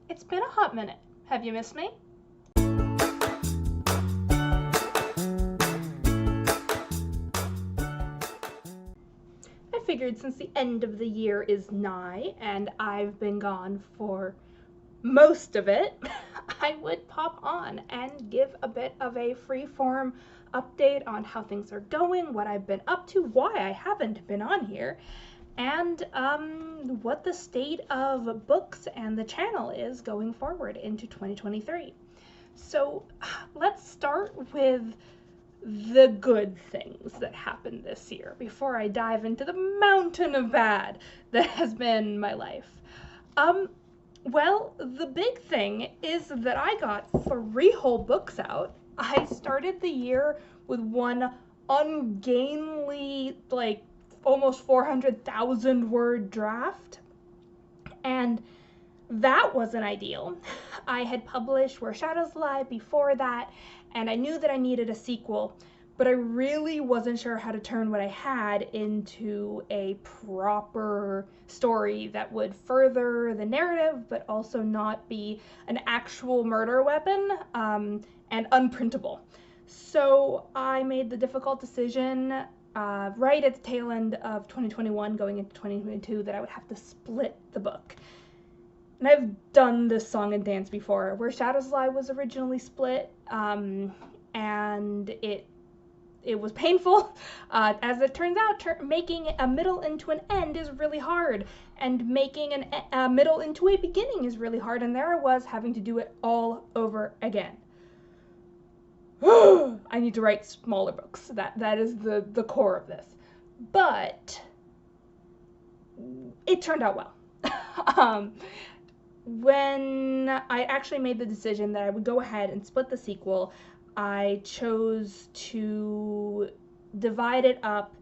It's been a hot minute. Have you missed me? I figured since the end of the year is nigh and I've been gone for most of it, I would pop on and give a bit of a free-form update on how things are going, what I've been up to, why I haven't been on here, and what the state of books and the channel is going forward into 2023. So let's start with the good things that happened this year before I dive into the mountain of bad that has been my life. Well, the big thing is that I got 3 whole books out. I started the year with one ungainly, almost 400,000 word draft, and that wasn't ideal. I had published Where Shadows Lie before that, and I knew that I needed a sequel, but I really wasn't sure how to turn what I had into a proper story that would further the narrative, but also not be an actual murder weapon, and unprintable. So I made the difficult decision right at the tail end of 2021 going into 2022 that I would have to split the book. And I've done this song and dance before. Where Shadows Lie was originally split, and it was painful. As it turns out, making a middle into an end is really hard, and making a middle into a beginning is really hard, and there I was having to do it all over again. I need to write smaller books. That is the core of this. But it turned out well. When I actually made the decision that I would go ahead and split the sequel, I chose to divide it up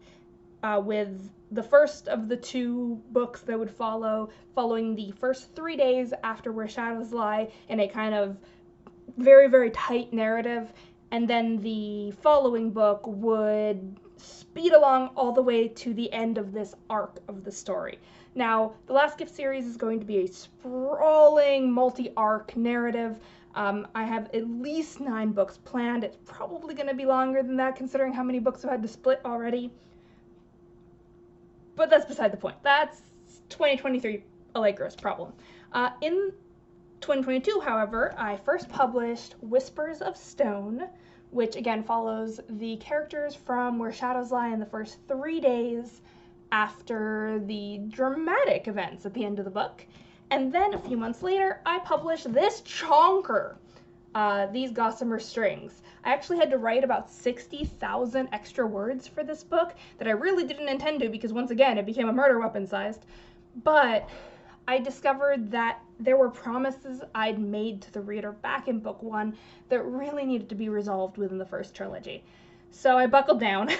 with the first of the 2 books that would following the first 3 days after Where Shadows Lie in a kind of very, very tight narrative, and then the following book would speed along all the way to the end of this arc of the story. Now, the Last Gift series is going to be a sprawling, multi-arc narrative. I have at least 9 books planned. It's probably going to be longer than that, considering how many books I've had to split already. But that's beside the point. That's 2023 Allegra's problem. In 2022, however, I first published Whispers of Stone, which again follows the characters from Where Shadows Lie in the first 3 days after the dramatic events at the end of the book. And then a few months later, I published this chonker, These Gossamer Strings. I actually had to write about 60,000 extra words for this book that I really didn't intend to, because once again, it became a murder weapon sized. But I discovered that there were promises I'd made to the reader back in book 1 that really needed to be resolved within the first trilogy. So I buckled down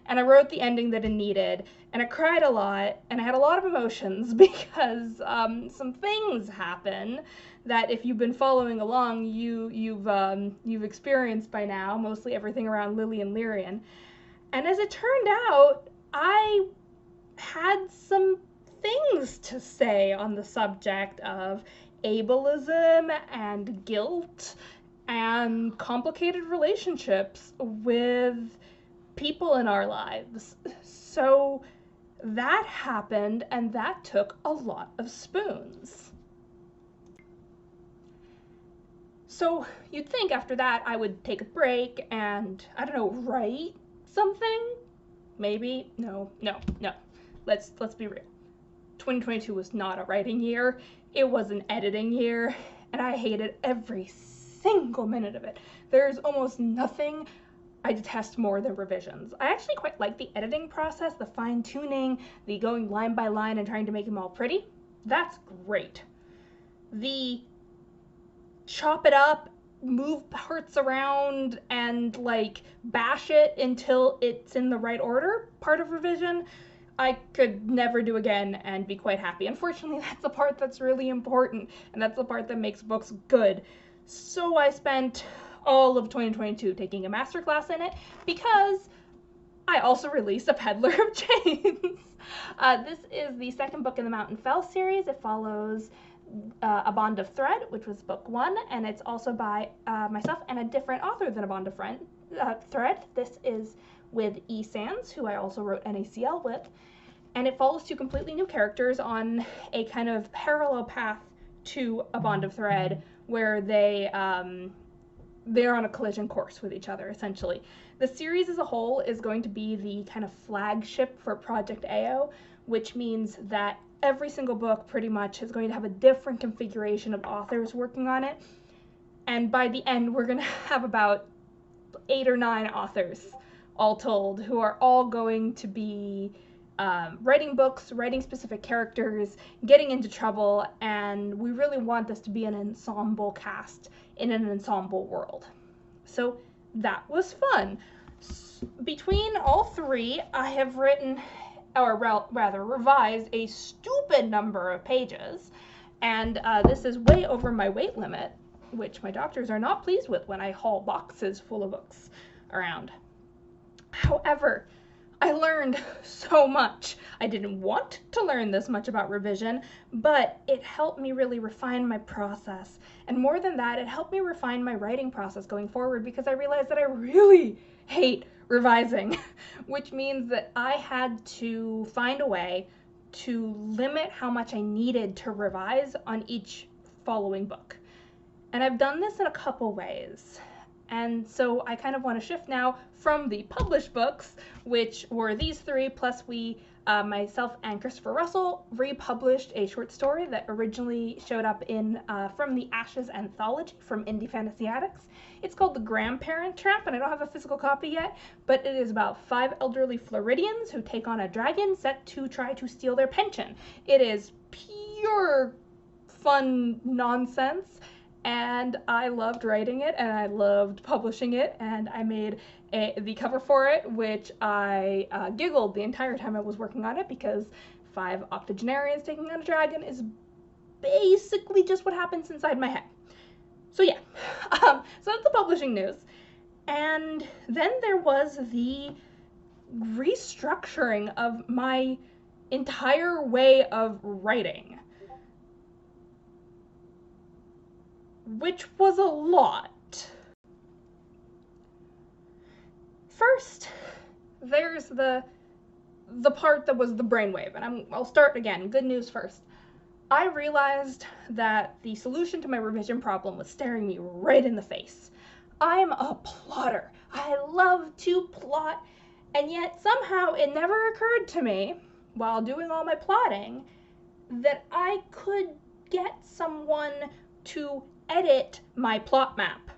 and I wrote the ending that it needed, and I cried a lot, and I had a lot of emotions because some things happen that if you've been following along, you've experienced by now, mostly everything around Lily and Lyrian. And as it turned out, I had some things to say on the subject of ableism and guilt and complicated relationships with people in our lives. So that happened, and that took a lot of spoons. So you'd think after that I would take a break and, I don't know, write something? Maybe? No. Let's be real. 2022 was not a writing year. It was an editing year, and I hated every single minute of it. There's almost nothing I detest more than revisions. I actually quite like the editing process, the fine-tuning, the going line by line and trying to make them all pretty. That's great. The chop it up, move parts around, and bash it until it's in the right order part of revision, I could never do again and be quite happy. Unfortunately, that's the part that's really important, and that's the part that makes books good. So I spent all of 2022 taking a masterclass in it, because I also released A Peddler of Chains. This is the second book in the Mountain Fell series. It follows A Bond of Thread, which was book 1, and it's also by myself and a different author than A Bond of Thread. This is with E. Sands, who I also wrote NaCl with, and it follows 2 completely new characters on a kind of parallel path to A Bond of Thread, where they're on a collision course with each other, essentially. The series as a whole is going to be the kind of flagship for Project AO, which means that every single book pretty much is going to have a different configuration of authors working on it. And by the end, we're going to have about 8 or 9 authors, all told, who are all going to be writing books, writing specific characters, getting into trouble, and we really want this to be an ensemble cast in an ensemble world. So that was fun. Between all 3, I have written, or rather revised, a stupid number of pages, and this is way over my weight limit, which my doctors are not pleased with when I haul boxes full of books around. However, I learned so much. I didn't want to learn this much about revision, but it helped me really refine my process. And more than that, it helped me refine my writing process going forward, because I realized that I really hate revising, which means that I had to find a way to limit how much I needed to revise on each following book. And I've done this in a couple ways. And so I kind of want to shift now from the published books, which were these 3, plus myself and Christopher Russell, republished a short story that originally showed up in From the Ashes anthology from Indie Fantasy Addicts. It's called The Grandparent Trap, and I don't have a physical copy yet, but it is about 5 elderly Floridians who take on a dragon set to try to steal their pension. It is pure fun nonsense, and I loved writing it, and I loved publishing it, and I made the cover for it, which I giggled the entire time I was working on it, because 5 octogenarians taking on a dragon is basically just what happens inside my head. So yeah, so that's the publishing news. And then there was the restructuring of my entire way of writing, which was a lot. First, there's the part that was the brainwave, and I'll start again. Good news first. I realized that the solution to my revision problem was staring me right in the face. I'm a plotter. I love to plot, and yet somehow it never occurred to me, while doing all my plotting, that I could get someone to edit my plot map.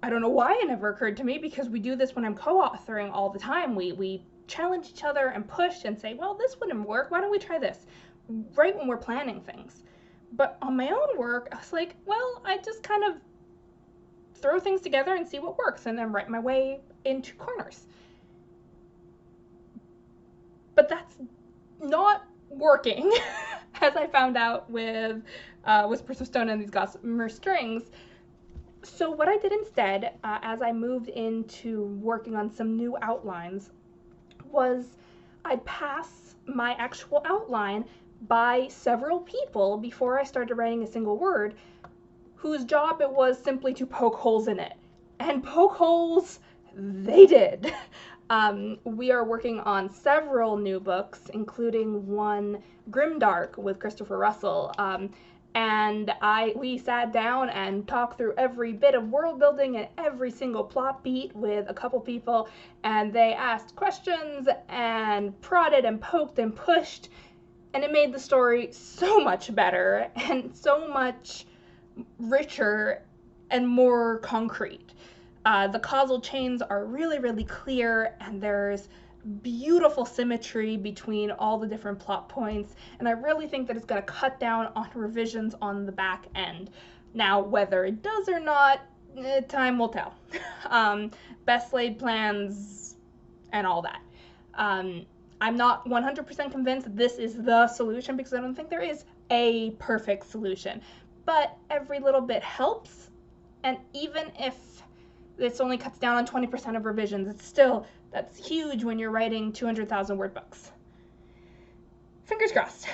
I don't know why it never occurred to me, because we do this when I'm co-authoring all the time. We challenge each other and push and say, well, this wouldn't work, why don't we try this? Right when we're planning things. But on my own work, I was like, well, I just kind of throw things together and see what works, and then write my way into corners. But that's not working, as I found out with Whispers of Stone and These Gossamer Strings. So what I did instead, as I moved into working on some new outlines, was I'd pass my actual outline by several people before I started writing a single word, whose job it was simply to poke holes in it. And poke holes they did. We are working on several new books, including one, Grimdark, with Christopher Russell. And we sat down and talked through every bit of world building and every single plot beat with a couple people, and they asked questions and prodded and poked and pushed, and it made the story so much better and so much richer and more concrete. The causal chains are really, really clear, and there's beautiful symmetry between all the different plot points, and I really think that it's going to cut down on revisions on the back end. Now, whether it does or not, time will tell. Best laid plans and all that. I'm not 100% convinced that this is the solution, because I don't think there is a perfect solution, but every little bit helps, and even if this only cuts down on 20% of revisions, it's still, that's huge when you're writing 200,000 word books. Fingers crossed.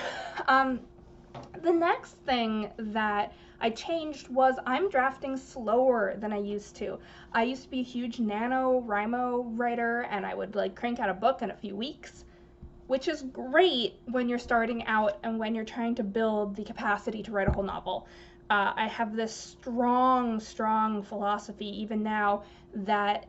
The next thing that I changed was I'm drafting slower than I used to. I used to be a huge NaNoWriMo writer, and I would like crank out a book in a few weeks, which is great when you're starting out and when you're trying to build the capacity to write a whole novel. I have this strong philosophy even now that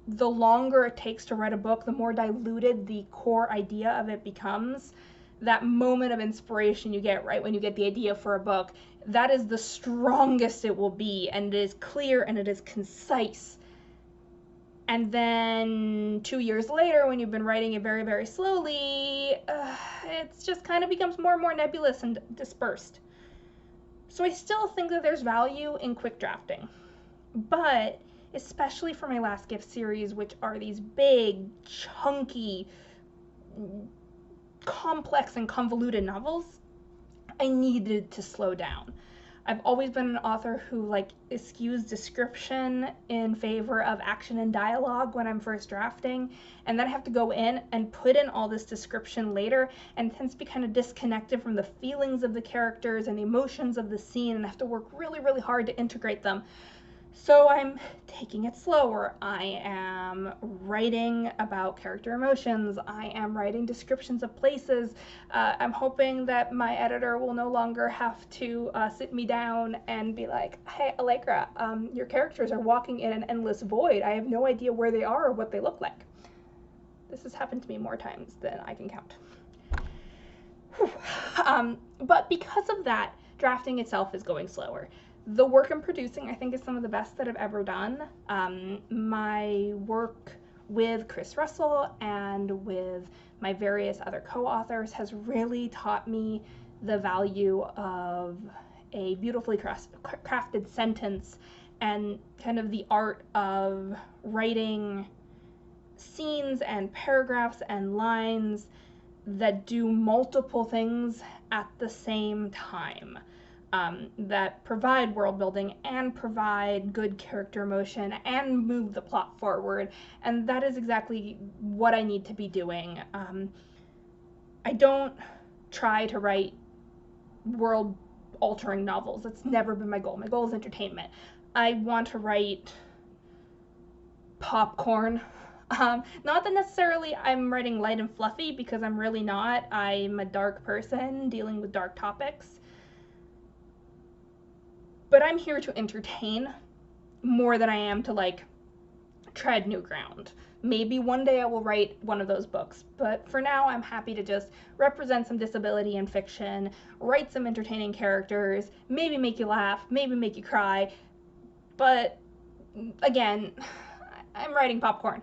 the longer it takes to write a book, the more diluted the core idea of it becomes. That moment of inspiration you get right when you get the idea for a book, that is the strongest it will be, and it is clear and it is concise. And then 2 years later, when you've been writing it very slowly, it's just kind of becomes more and more nebulous and dispersed. So I still think that there's value in quick drafting, but especially for my Last Gift series, which are these big, chunky, complex and convoluted novels, I needed to slow down. I've always been an author who like eschews description in favor of action and dialogue when I'm first drafting, and then I have to go in and put in all this description later, and it tends to be kind of disconnected from the feelings of the characters and the emotions of the scene, and I have to work really hard to integrate them. So I'm taking it slower. I am writing about character emotions. I am writing descriptions of places. I'm hoping that my editor will no longer have to sit me down and be like, hey, Allegra, your characters are walking in an endless void. I have no idea where they are or what they look like. This has happened to me more times than I can count. But because of that, drafting itself is going slower. The work I'm producing, I think, is some of the best that I've ever done. My work with Chris Russell and with my various other co-authors has really taught me the value of a beautifully crafted sentence and kind of the art of writing scenes and paragraphs and lines that do multiple things at the same time. That provide world building and provide good character emotion and move the plot forward. And that is exactly what I need to be doing. I don't try to write world altering novels. That's never been my goal. My goal is entertainment. I want to write popcorn. Not that necessarily I'm writing light and fluffy, because I'm really not. I'm a dark person dealing with dark topics. But I'm here to entertain more than I am to like tread new ground. Maybe one day I will write one of those books, but for now I'm happy to just represent some disability in fiction, write some entertaining characters, maybe make you laugh, maybe make you cry. But again, I'm writing popcorn.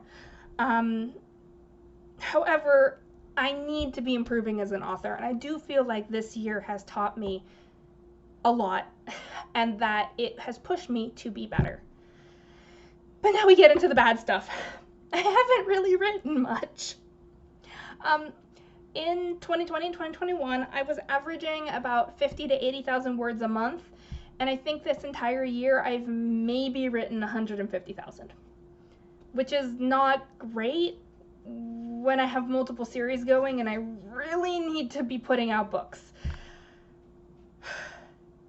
However, I need to be improving as an author, and I do feel like this year has taught me a lot, and that it has pushed me to be better. But now we get into the bad stuff. I haven't really written much. In 2020 and 2021, I was averaging about 50 to 80,000 words a month, and I think this entire year I've maybe written 150,000, which is not great when I have multiple series going and I really need to be putting out books.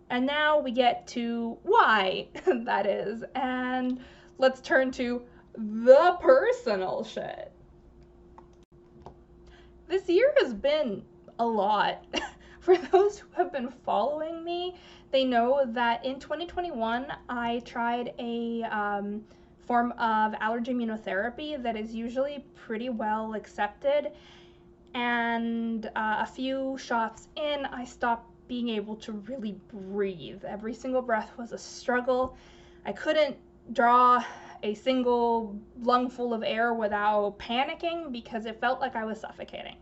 And now we get to why that is, and let's turn to the personal shit. This year has been a lot. For those who have been following me, they know that in 2021 I tried a form of allergy immunotherapy that is usually pretty well accepted, and a few shots in, I stopped being able to really breathe. Every single breath was a struggle. I couldn't draw a single lungful of air without panicking because it felt like I was suffocating.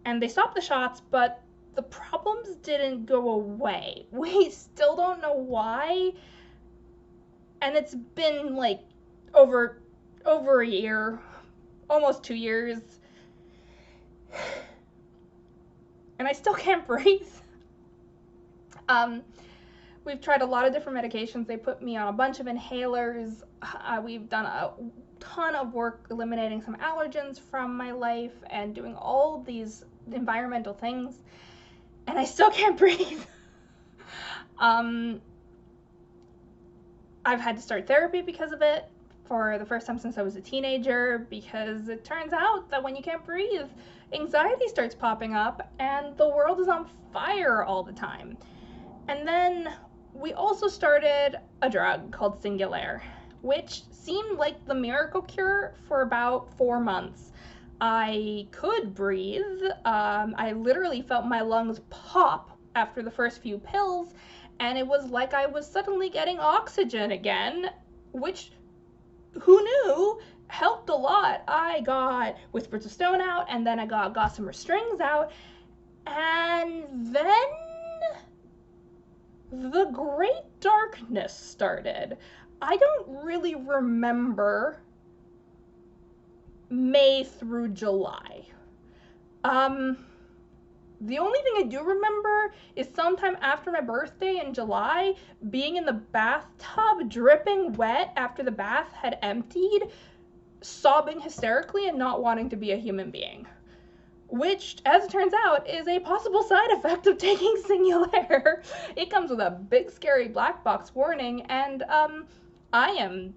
And they stopped the shots, but the problems didn't go away. We still don't know why. And it's been like over a year, almost 2 years. And I still can't breathe. We've tried a lot of different medications. They put me on a bunch of inhalers. We've done a ton of work eliminating some allergens from my life and doing all these environmental things. and I still can't breathe. I've had to start therapy because of it for the first time since I was a teenager, because it turns out that when you can't breathe, anxiety starts popping up and the world is on fire all the time. And then we also started a drug called Singulair, which seemed like the miracle cure for about 4 months. I could breathe. I literally felt my lungs pop after the first few pills, and it was like I was suddenly getting oxygen again, which, who knew, helped a lot. I got Whispers of Stone out, and then I got Gossamer Strings out, and then the Great Darkness started. I don't really remember May through July. The only thing I do remember is sometime after my birthday in July, being in the bathtub, dripping wet after the bath had emptied, sobbing hysterically and not wanting to be a human being. Which, as it turns out, is a possible side effect of taking Singulair. It comes with a big scary black box warning, and I am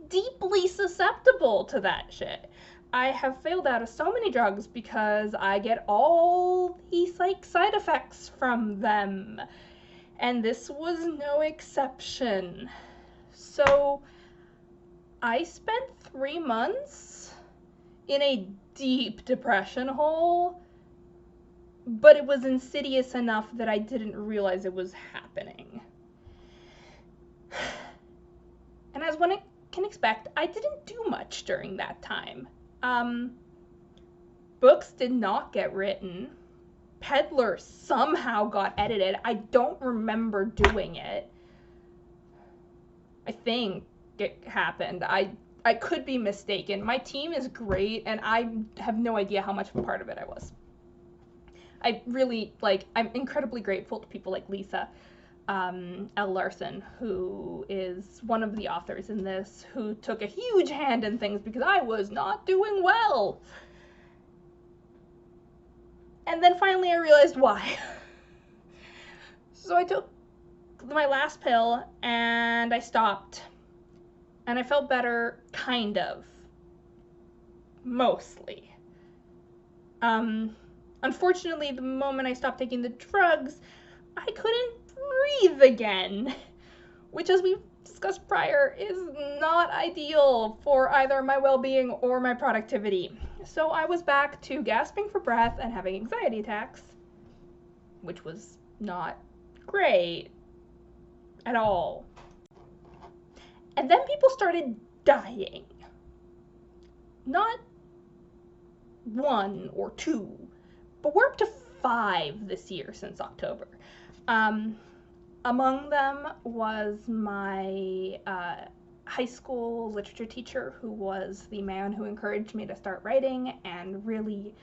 deeply susceptible to that shit. I have failed out of so many drugs because I get all these like side effects from them. And this was no exception. So I spent 3 months in a deep depression hole, but it was insidious enough that I didn't realize it was happening. And as one can expect, I didn't do much during that time. Books did not get written. Peddler somehow got edited. I don't remember doing it. I think it happened. I could be mistaken. My team is great, and I have no idea how much of a part of it I was. I really, I'm incredibly grateful to people like Lisa L. Larson, who is one of the authors in this, who took a huge hand in things because I was not doing well. And then finally I realized why. So I took my last pill and I stopped. And I felt better, kind of. Mostly. Unfortunately, the moment I stopped taking the drugs, I couldn't breathe again, which, as we discussed prior, is not ideal for either my well-being or my productivity. So I was back to gasping for breath and having anxiety attacks, which was not great at all. And then people started dying. Not 1 or 2, but we're up to 5 this year since October. Among them was my high school literature teacher, who was the man who encouraged me to start writing and really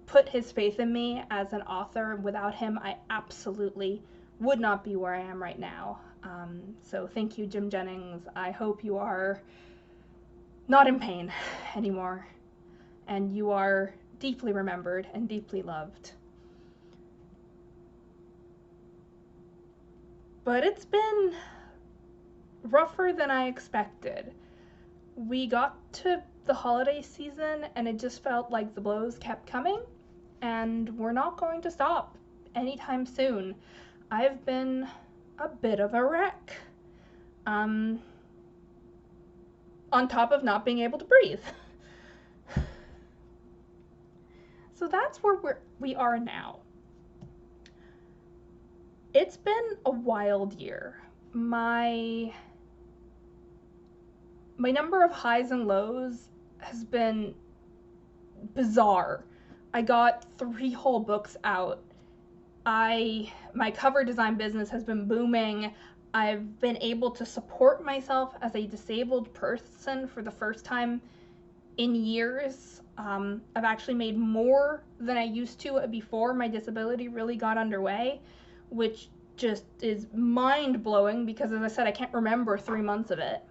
put his faith in me as an author. Without him, I absolutely would not be where I am right now. So thank you, Jim Jennings. I hope you are not in pain anymore, and you are deeply remembered and deeply loved. But it's been rougher than I expected. We got to the holiday season and it just felt like the blows kept coming, and we're not going to stop anytime soon. I've been a bit of a wreck. On top of not being able to breathe. So that's where we are now. It's been a wild year. My number of highs and lows has been bizarre. I got 3 whole books out. My cover design business has been booming. I've been able to support myself as a disabled person for the first time in years. I've actually made more than I used to before my disability really got underway, which just is mind-blowing because, as I said, I can't remember 3 months of it.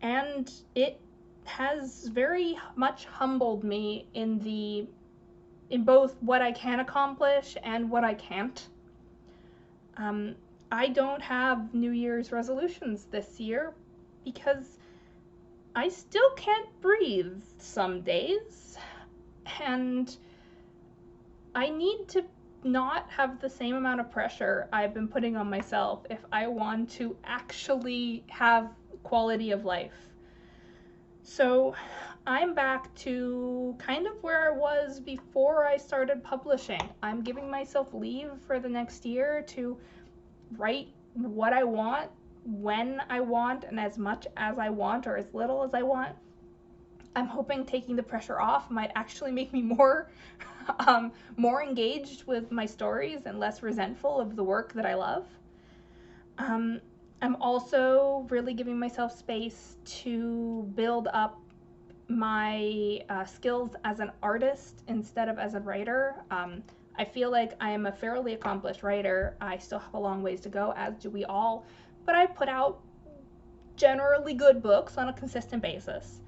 And it has very much humbled me in both what I can accomplish and what I can't. I don't have New Year's resolutions this year because I still can't breathe some days, and I need to not have the same amount of pressure I've been putting on myself if I want to actually have quality of life. So I'm back to kind of where I was before I started publishing. I'm giving myself leave for the next year to write what I want, when I want, and as much as I want or as little as I want. I'm hoping taking the pressure off might actually make me more more engaged with my stories and less resentful of the work that I love. I'm also really giving myself space to build up my skills as an artist instead of as a writer. I feel like I am a fairly accomplished writer. I still have a long ways to go, as do we all, but I put out generally good books on a consistent basis.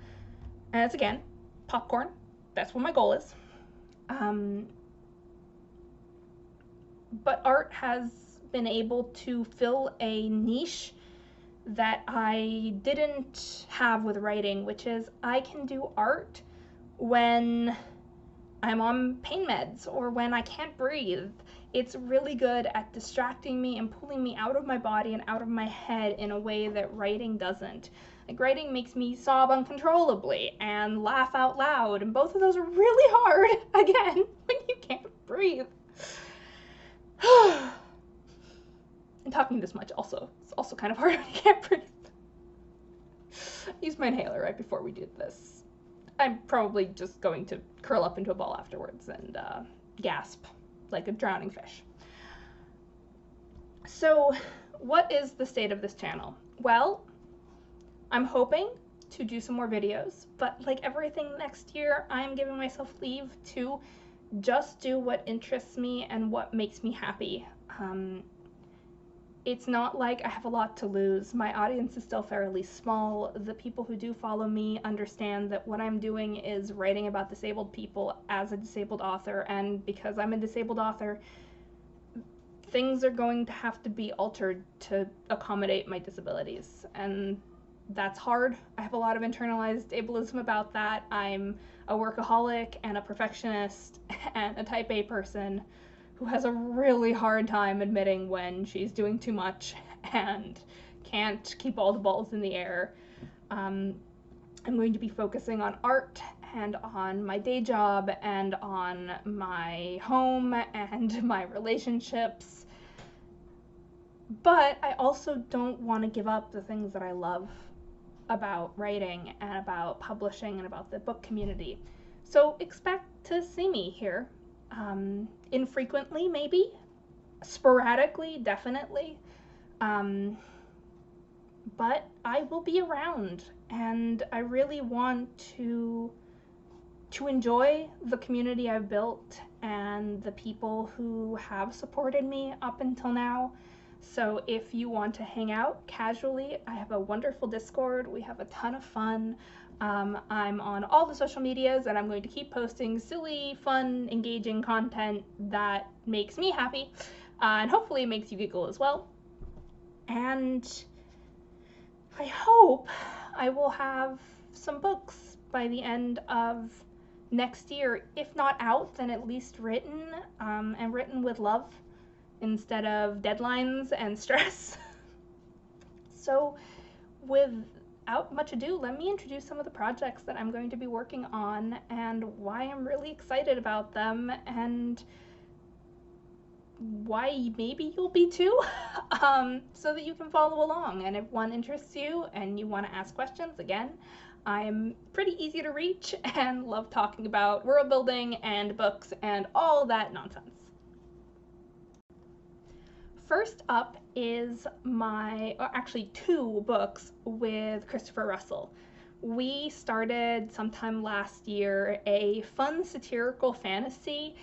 And it's, again, popcorn. That's what my goal is. But art has been able to fill a niche that I didn't have with writing, which is I can do art when I'm on pain meds or when I can't breathe. It's really good at distracting me and pulling me out of my body and out of my head in a way that writing doesn't. Like, writing makes me sob uncontrollably and laugh out loud, and both of those are really hard, again, when you can't breathe. And talking this much it's also kind of hard when you can't breathe. I used my inhaler right before we did this. I'm probably just going to curl up into a ball afterwards and gasp like a drowning fish. So, what is the state of this channel? Well, I'm hoping to do some more videos, but like everything next year, I'm giving myself leave to just do what interests me and what makes me happy. It's not like I have a lot to lose. My audience is still fairly small. The people who do follow me understand that what I'm doing is writing about disabled people as a disabled author, and because I'm a disabled author, things are going to have to be altered to accommodate my disabilities, and that's hard. I have a lot of internalized ableism about that. I'm a workaholic and a perfectionist and a type A person who has a really hard time admitting when she's doing too much and can't keep all the balls in the air. I'm going to be focusing on art and on my day job and on my home and my relationships. But I also don't want to give up the things that I love about writing and about publishing and about the book community. So expect to see me here. Infrequently, maybe. Sporadically, definitely. But I will be around, and I really want to enjoy the community I've built and the people who have supported me up until now. So if you want to hang out casually, I have a wonderful Discord. We have a ton of fun. I'm on all the social medias, and I'm going to keep posting silly, fun, engaging content that makes me happy, and hopefully makes you giggle as well. And I hope I will have some books by the end of next year, if not out, then at least written, and written with love instead of deadlines and stress. So without much ado, let me introduce some of the projects that I'm going to be working on and why I'm really excited about them and why maybe you'll be too, so that you can follow along. And if one interests you and you want to ask questions, again, I'm pretty easy to reach and love talking about world building and books and all that nonsense. First up is actually two books with Christopher Russell. We started sometime last year a fun satirical fantasy,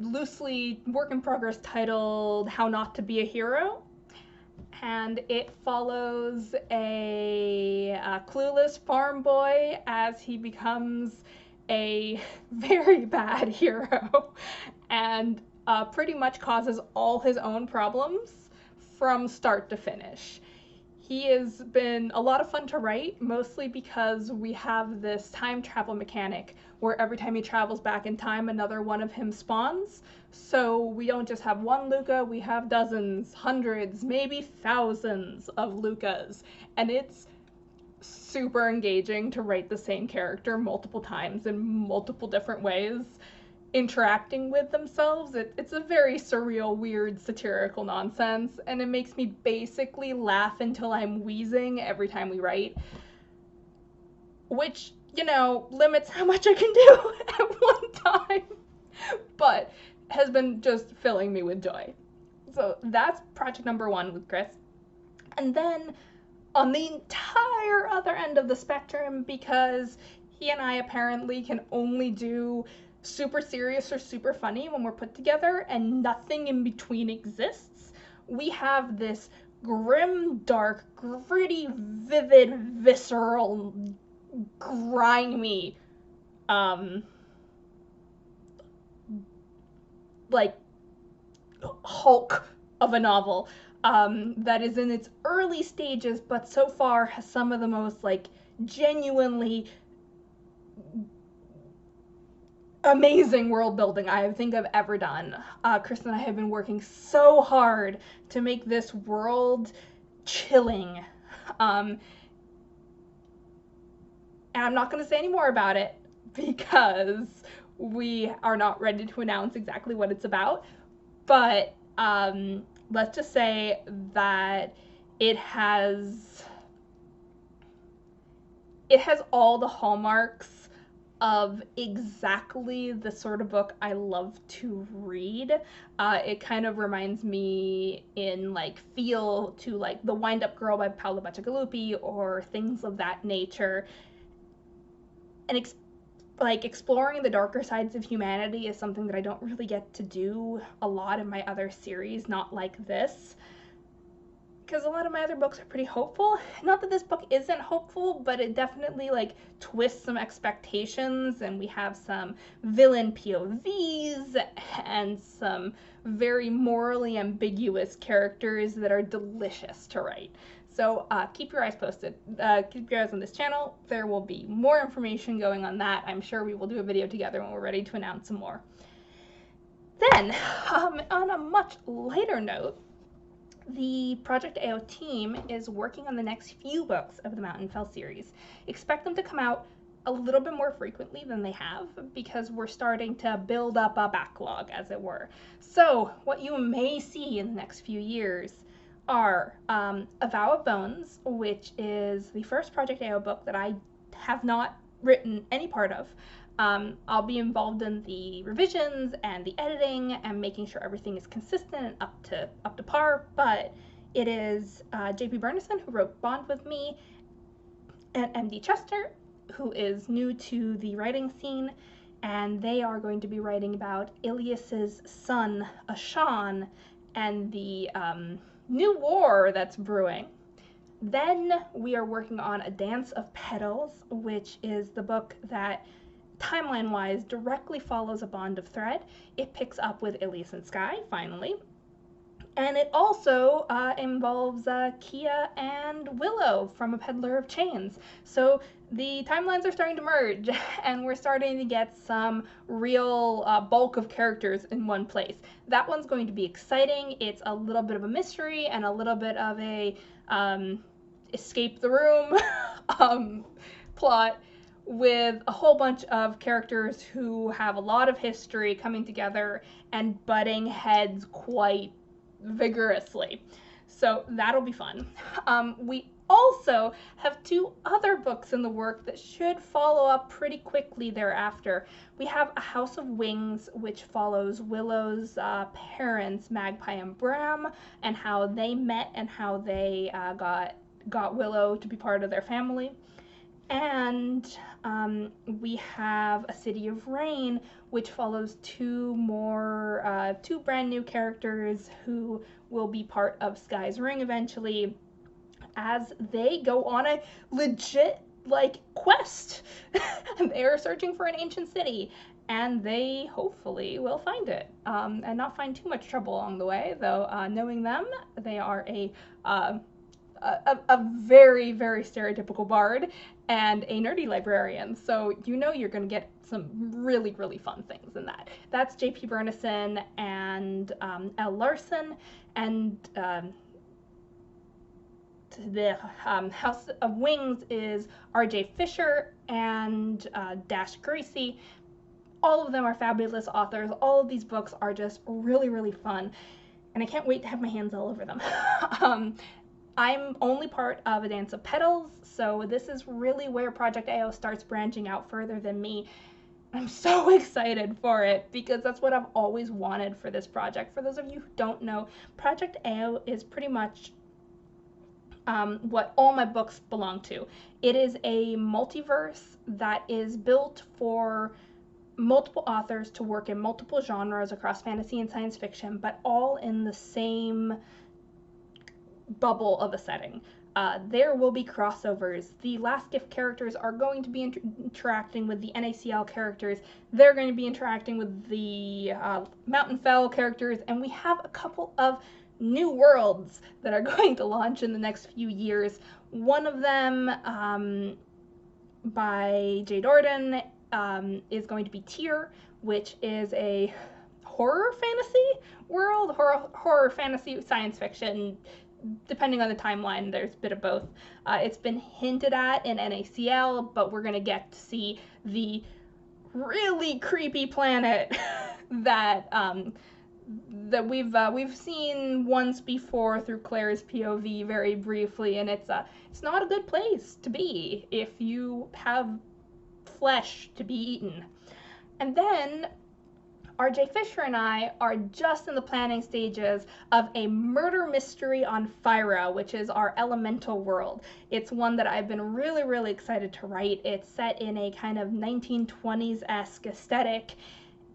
loosely work in progress, titled How Not to Be a Hero. and it follows a clueless farm boy as he becomes a very bad hero and pretty much causes all his own problems from start to finish. He has been a lot of fun to write, mostly because we have this time travel mechanic where every time he travels back in time, another one of him spawns. So we don't just have one Luca, we have dozens, hundreds, maybe thousands of Lucas. And it's super engaging to write the same character multiple times in multiple different ways, interacting with themselves. It's a very surreal, weird, satirical nonsense, and it makes me basically laugh until I'm wheezing every time we write, which, limits how much I can do at one time, but has been just filling me with joy. So that's project number 1 with Chris. And then on the entire other end of the spectrum, because he and I apparently can only do super serious or super funny when we're put together and nothing in between exists, we have this grim, dark, gritty, vivid, visceral, grimy, like Hulk of a novel that is in its early stages, but so far has some of the most genuinely amazing world building I think I've ever done. Chris and I have been working so hard to make this world chilling. And I'm not going to say any more about it because we are not ready to announce exactly what it's about. But let's just say that it has all the hallmarks of exactly the sort of book I love to read. It kind of reminds me in feel to The Wind Up Girl by Paolo Bacigalupi or things of that nature. And exploring the darker sides of humanity is something that I don't really get to do a lot in my other series, not like this. Because a lot of my other books are pretty hopeful. Not that this book isn't hopeful, but it definitely twists some expectations, and we have some villain POVs and some very morally ambiguous characters that are delicious to write. So keep your eyes posted. Keep your eyes on this channel. There will be more information going on that. I'm sure we will do a video together when we're ready to announce some more. Then, on a much lighter note, the Project AO team is working on the next few books of the Mountain Fell series. Expect them to come out a little bit more frequently than they have because we're starting to build up a backlog, as it were. So what you may see in the next few years are A Vow of Bones, which is the first Project AO book that I have not written any part of. I'll be involved in the revisions and the editing and making sure everything is consistent and up to par, but it is J.P. Burnison who wrote Bond with me, and M.D. Chester, who is new to the writing scene, and they are going to be writing about Ilias's son, Ashan, and the new war that's brewing. Then we are working on A Dance of Petals, which is the book that timeline-wise directly follows A Bond of Thread. It picks up with Ilias and Sky, finally. And it also involves Kia and Willow from A Peddler of Chains. So the timelines are starting to merge, and we're starting to get some real bulk of characters in one place. That one's going to be exciting. It's a little bit of a mystery and a little bit of a escape the room plot, with a whole bunch of characters who have a lot of history coming together and butting heads quite vigorously. So that'll be fun. We also have 2 other books in the work that should follow up pretty quickly thereafter. We have A House of Wings, which follows Willow's parents, Magpie and Bram, and how they met and how they got Willow to be part of their family. And we have A City of Rain, which follows two brand new characters who will be part of Sky's Ring eventually, as they go on a legit like quest. They are searching for an ancient city, and they hopefully will find it, and not find too much trouble along the way. Though, knowing them, they are uh, a very, very stereotypical bard and a nerdy librarian. So you know you're going to get some really, really fun things in that. That's J.P. Burnison and Elle Larson, and the House of Wings is R.J. Fisher and Dash Gracie. All of them are fabulous authors. All of these books are just really, really fun, and I can't wait to have my hands all over them. I'm only part of A Dance of Petals, so this is really where Project AO starts branching out further than me. I'm so excited for it because that's what I've always wanted for this project. For those of you who don't know, Project AO is pretty much what all my books belong to. It is a multiverse that is built for multiple authors to work in multiple genres across fantasy and science fiction, but all in the same bubble of a setting. There will be crossovers. The Last Gift characters are going to be interacting with the NACL characters. They're going to be interacting with the Mountain Fell characters, and we have a couple of new worlds that are going to launch in the next few years. One of them, by Jade Orden, is going to be Tyr, which is a horror fantasy world, horror fantasy science fiction. Depending on the timeline, there's a bit of both. It's been hinted at in NACL, but we're going to get to see the really creepy planet that we've seen once before through Claire's POV very briefly, and it's not a good place to be if you have flesh to be eaten. And then R.J. Fisher and I are just in the planning stages of a murder mystery on Phyra, which is our elemental world. It's one that I've been really, really excited to write. It's set in a kind of 1920s-esque aesthetic,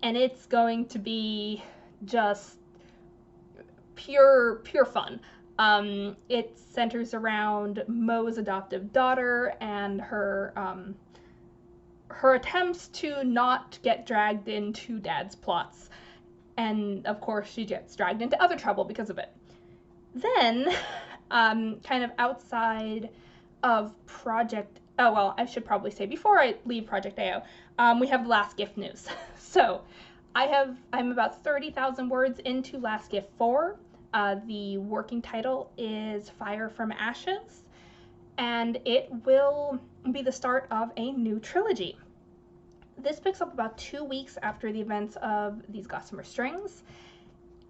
and it's going to be just pure fun. It centers around Mo's adoptive daughter and her attempts to not get dragged into Dad's plots. And of course, she gets dragged into other trouble because of it. Then, kind of outside of I should probably say before I leave Project AO, we have Last Gift news. So, I'm about 30,000 words into Last Gift 4. The working title is Fire from Ashes, and it will be the start of a new trilogy. This picks up about 2 weeks after the events of these Gossamer Strings,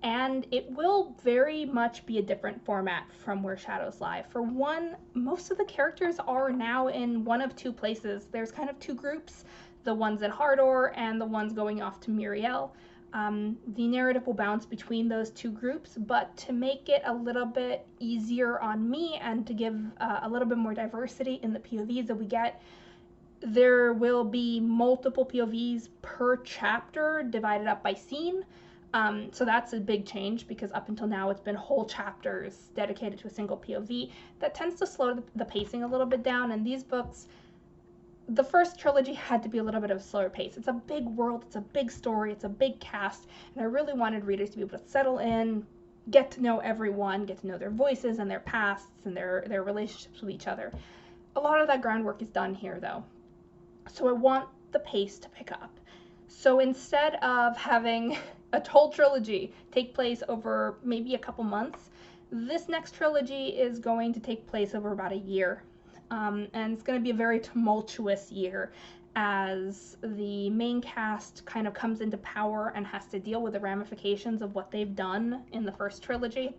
and it will very much be a different format from Where Shadows Lie. For one, most of the characters are now in one of two places. There's kind of two groups, the ones in Hardor and the ones going off to Miriel. The narrative will bounce between those two groups, but to make it a little bit easier on me and to give a little bit more diversity in the POVs that we get, there will be multiple POVs per chapter divided up by scene. So that's a big change because up until now it's been whole chapters dedicated to a single POV. That tends to slow the pacing a little bit down, and these books, the first trilogy had to be a little bit of a slower pace. It's a big world, it's a big story, it's a big cast, and I really wanted readers to be able to settle in, get to know everyone, get to know their voices and their pasts and their relationships with each other. A lot of that groundwork is done here though. So I want the pace to pick up. So instead of having a whole trilogy take place over maybe a couple months, this next trilogy is going to take place over about a year. And it's going to be a very tumultuous year as the main cast kind of comes into power and has to deal with the ramifications of what they've done in the first trilogy.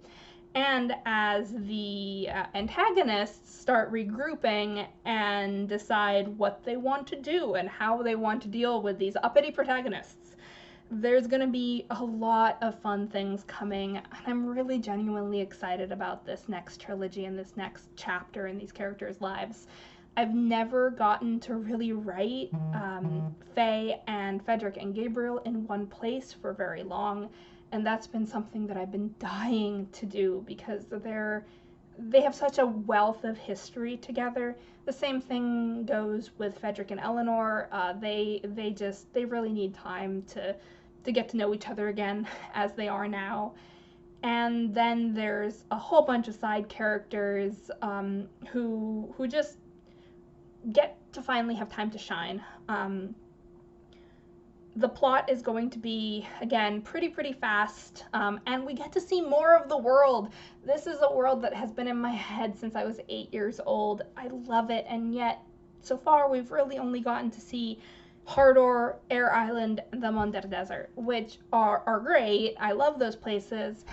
And as the antagonists start regrouping and decide what they want to do and how they want to deal with these uppity protagonists, there's going to be a lot of fun things coming, and I'm really genuinely excited about this next trilogy and this next chapter in these characters' lives. I've never gotten to really write Faye and Frederick and Gabriel in one place for very long, and that's been something that I've been dying to do because they have such a wealth of history together. The same thing goes with Frederick and Eleanor. They really need time to get to know each other again as they are now. And then there's a whole bunch of side characters who just get to finally have time to shine. The plot is going to be, again, pretty fast, and we get to see more of the world. This is a world that has been in my head since I was 8 years old. I love it, and yet, so far, we've really only gotten to see Hardor, Air Island, and the Mondar Desert, which are great. I love those places.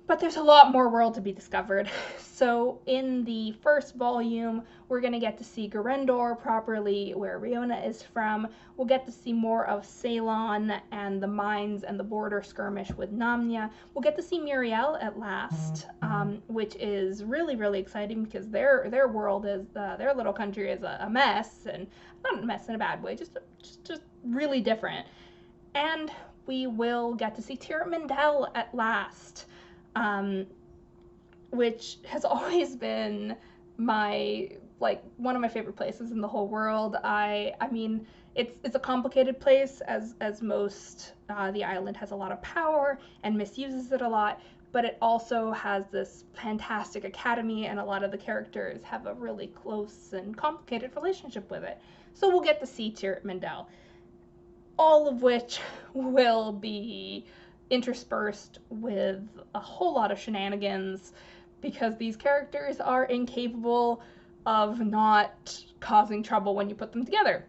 But there's a lot more world to be discovered. So in the first volume, we're going to get to see Garendor properly, where Riona is from. We'll get to see more of Ceylon and the mines and the border skirmish with Namnia. We'll get to see Muriel at last, which is really exciting because their world is, their little country is a mess, and not a mess in a bad way, just really different. And we will get to see Tir Mindell at last. Which has always been one of my favorite places in the whole world. I mean, it's a complicated place, as most, the island has a lot of power and misuses it a lot, but it also has this fantastic academy, and a lot of the characters have a really close and complicated relationship with it. So we'll get to see Tir Mindell, all of which will be interspersed with a whole lot of shenanigans because these characters are incapable of not causing trouble when you put them together.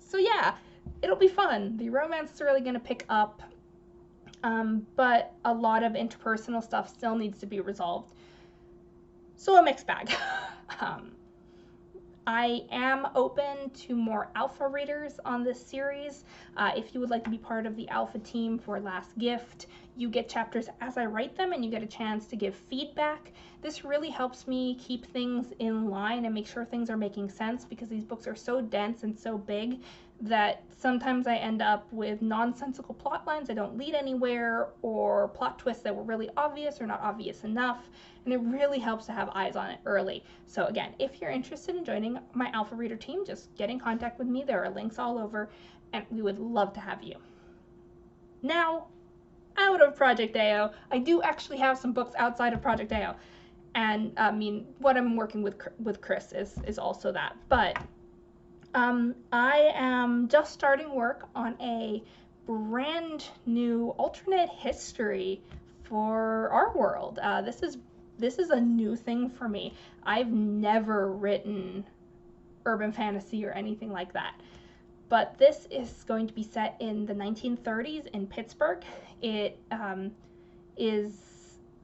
So yeah, it'll be fun. The romance is really going to pick up, but a lot of interpersonal stuff still needs to be resolved. So a mixed bag. I am open to more alpha readers on this series. If you would like to be part of the alpha team for Last Gift, you get chapters as I write them and you get a chance to give feedback. This really helps me keep things in line and make sure things are making sense because these books are so dense and so big that sometimes I end up with nonsensical plot lines that don't lead anywhere, or plot twists that were really obvious or not obvious enough, and it really helps to have eyes on it early. So again, if you're interested in joining my alpha reader team, just get in contact with me. There are links all over, and we would love to have you. Now, out of Project AO, I do actually have some books outside of Project AO, and I mean, what I'm working with Chris is also that, but I am just starting work on a brand new alternate history for our world. This is a new thing for me. I've never written urban fantasy or anything like that. But this is going to be set in the 1930s in Pittsburgh. It is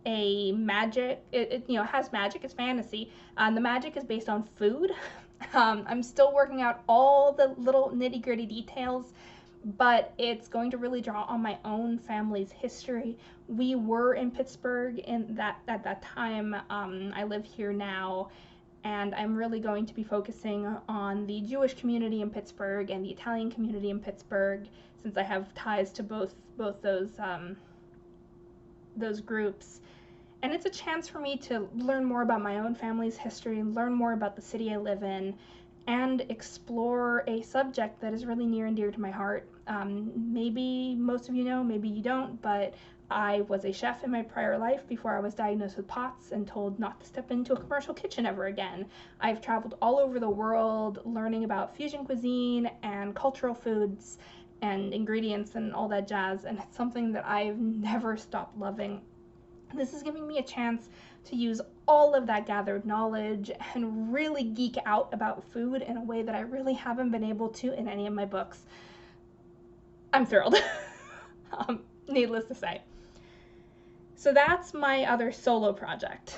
a magic, it has magic, it's fantasy. The magic is based on food. I'm still working out all the little nitty-gritty details, but it's going to really draw on my own family's history. We were in Pittsburgh at that time. I live here now, and I'm really going to be focusing on the Jewish community in Pittsburgh and the Italian community in Pittsburgh, since I have ties to both those groups. And it's a chance for me to learn more about my own family's history and learn more about the city I live in and explore a subject that is really near and dear to my heart. Maybe most of you know, maybe you don't, but I was a chef in my prior life before I was diagnosed with POTS and told not to step into a commercial kitchen ever again. I've traveled all over the world learning about fusion cuisine and cultural foods and ingredients and all that jazz, and it's something that I've never stopped loving. This is giving me a chance to use all of that gathered knowledge and really geek out about food in a way that I really haven't been able to in any of my books. I'm thrilled, needless to say. So that's my other solo project.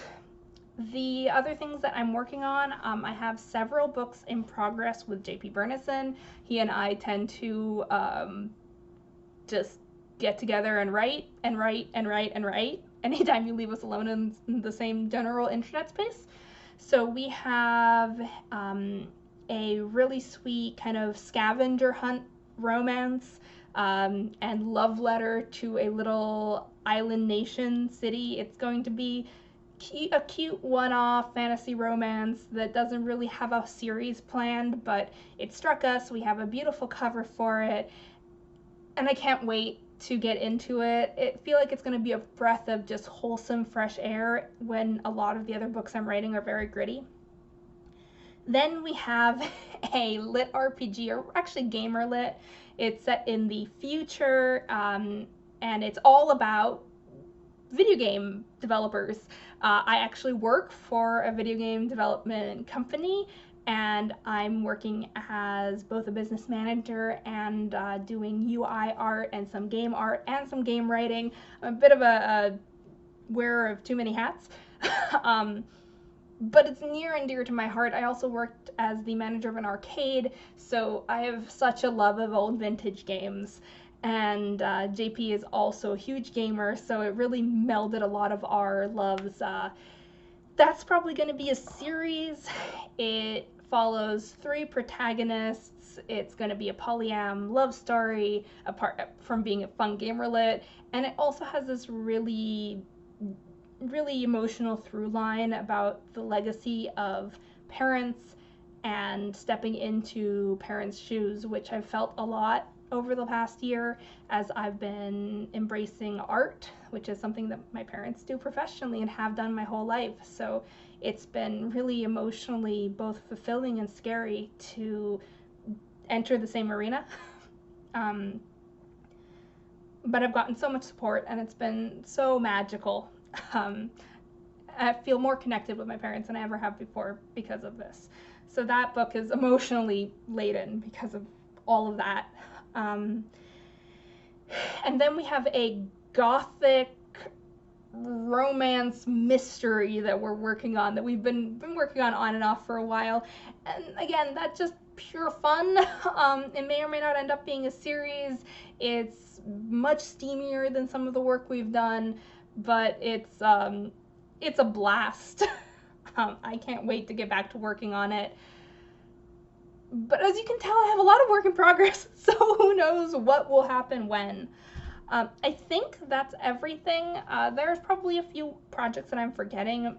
The other things that I'm working on, I have several books in progress with J.P. Burnison. He and I tend to just get together and write anytime you leave us alone in the same general internet space. So we have a really sweet kind of scavenger hunt romance and love letter to a little island nation city. It's going to be a cute one-off fantasy romance that doesn't really have a series planned, but it struck us. We have a beautiful cover for it, and I can't wait to get into it. I feel like it's going to be a breath of just wholesome, fresh air when a lot of the other books I'm writing are very gritty. Then we have a lit RPG, or actually gamer lit. It's set in the future, and it's all about video game developers. I actually work for a video game development company, and I'm working as both a business manager and doing UI art and some game art and some game writing. I'm a bit of a wearer of too many hats. But it's near and dear to my heart. I also worked as the manager of an arcade, so I have such a love of old vintage games. And JP is also a huge gamer, so it really melded a lot of our loves. That's probably going to be a series. It follows 3 protagonists. It's going to be a polyam love story, apart from being a fun gamer lit, and it also has this really emotional through line about the legacy of parents and stepping into parents' shoes, which I've felt a lot over the past year as I've been embracing art, which is something that my parents do professionally and have done my whole life. So it's been really emotionally both fulfilling and scary to enter the same arena. But I've gotten so much support, and it's been so magical. I feel more connected with my parents than I ever have before because of this. So that book is emotionally laden because of all of that. And then we have a gothic romance mystery that we're working on, that we've been working on and off for a while. And again, that's just pure fun. It may or may not end up being a series. It's much steamier than some of the work we've done, but it's a blast. I can't wait to get back to working on it. But as you can tell, I have a lot of work in progress, so who knows what will happen when. I think that's everything. There's probably a few projects that I'm forgetting,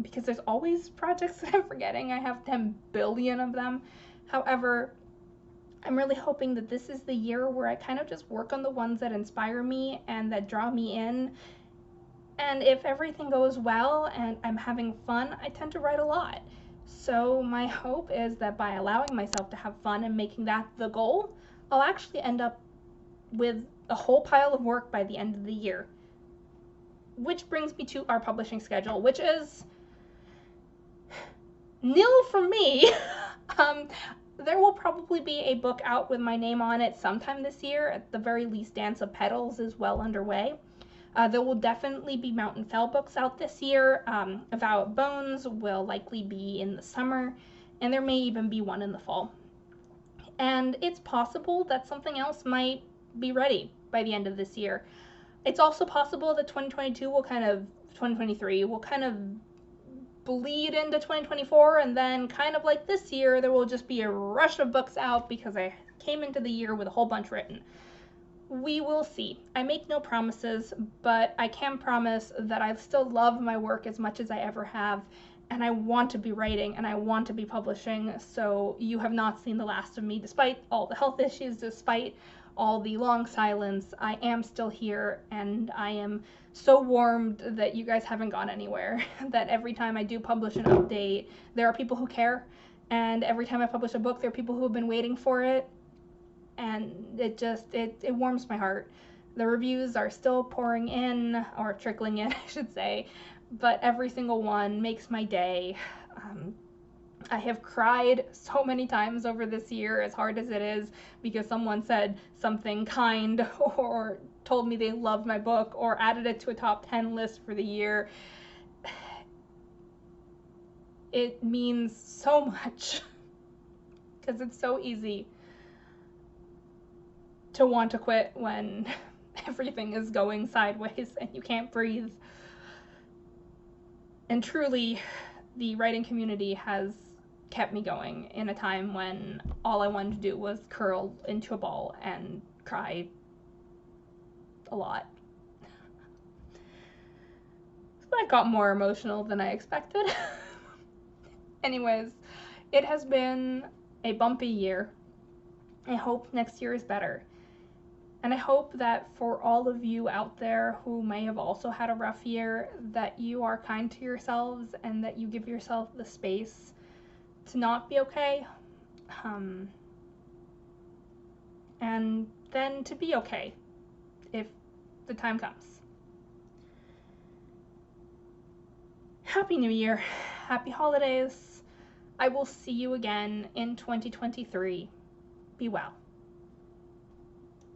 because there's always projects that I'm forgetting. I have 10 billion of them. However, I'm really hoping that this is the year where I kind of just work on the ones that inspire me and that draw me in. And if everything goes well and I'm having fun, I tend to write a lot. So my hope is that by allowing myself to have fun and making that the goal, I'll actually end up with a whole pile of work by the end of the year. Which brings me to our publishing schedule, which is nil for me. There will probably be a book out with my name on it sometime this year. At the very least, Dance of Petals is well underway. There will definitely be Mountain Fell books out this year. Vow of Bones will likely be in the summer, and there may even be one in the fall. And it's possible that something else might be ready by the end of this year. It's also possible that 2023 will kind of bleed into 2024, and then kind of like this year, there will just be a rush of books out because I came into the year with a whole bunch written. We will see. I make no promises, but I can promise that I still love my work as much as I ever have, and I want to be writing and I want to be publishing, so you have not seen the last of me. Despite all the health issues, despite all the long silence, I am still here, and I am so warmed that you guys haven't gone anywhere, that every time I do publish an update, there are people who care, and every time I publish a book, there are people who have been waiting for it, and it warms my heart. The reviews are still pouring in, or trickling in, I should say, but every single one makes my day. I have cried so many times over this year, as hard as it is, because someone said something kind or told me they loved my book or added it to a top 10 list for the year. It means so much, because it's so easy to want to quit when everything is going sideways and you can't breathe. And truly, the writing community has kept me going in a time when all I wanted to do was curl into a ball and cry a lot. So that got more emotional than I expected. Anyways, it has been a bumpy year. I hope next year is better. And I hope that for all of you out there who may have also had a rough year, that you are kind to yourselves and that you give yourself the space to not be okay. And then to be okay if the time comes. Happy New Year. Happy holidays. I will see you again in 2023. Be well.